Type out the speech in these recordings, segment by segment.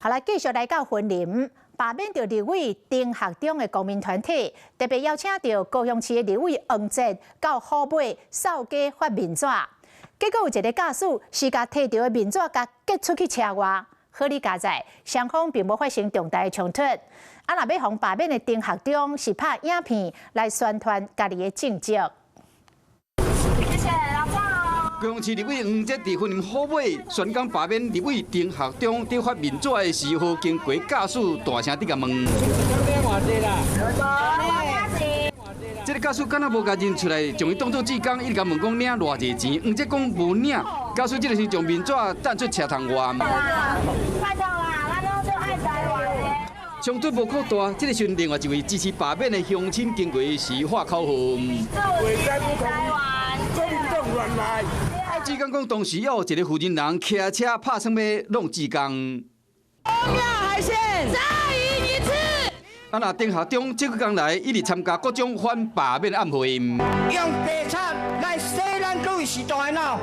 好来，继续来到云林，罢免着立委丁学忠的公民团体，特别邀请到高雄市的立委黄捷到虎尾扫街发面纸。结果有一个驾驶是甲摕到的面纸甲寄出去车外，好哩加在双方并无发生重大的冲突。啊，若要互罢免的丁学忠是拍影片来宣传家己的政绩。谢谢老赵。 高雄市立委黄捷伫云林虎尾宣讲罢免立委丁学忠伫发面纸的时候，经过驾驶大声伫甲问。这个驾驶敢若无甲认出来，将伊当作志工，一直甲问讲领偌济钱。黄捷讲无领，驾驶这个是将面纸弹出车窗外。拜托啦，咱拢做爱台湾的。冲突无扩大，这个时阵另外一位支持罢免的乡亲经过时化口吻。台湾，中共乱来。 志刚讲，当时有一个负责人骑车拍算要弄志刚。公庙海鲜，再赢一次。啊，那丁学忠这几天来一直参加各种反罢免暗会，用地产来洗咱各位时代脑。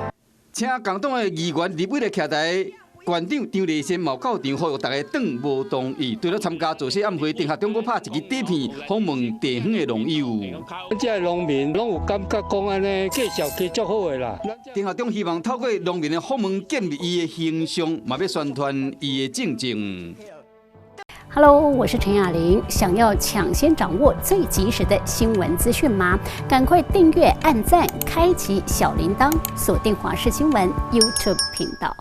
请共党的议员立委来徛在县长张立先冒到场，呼吁大家党无同意。对了，参加造势暗会，丁学忠阁拍一支底片访问地方的农友。这个农民拢有感觉讲安尼继续好的啦。丁学忠希望透过农民的访问建立伊的形象，嘛要宣传伊的政绩。Hello， 我是陈雅玲。想要抢先掌握最及时的新闻资讯吗？赶快订阅、按赞、开启小铃铛，锁定华视新闻 YouTube 频道。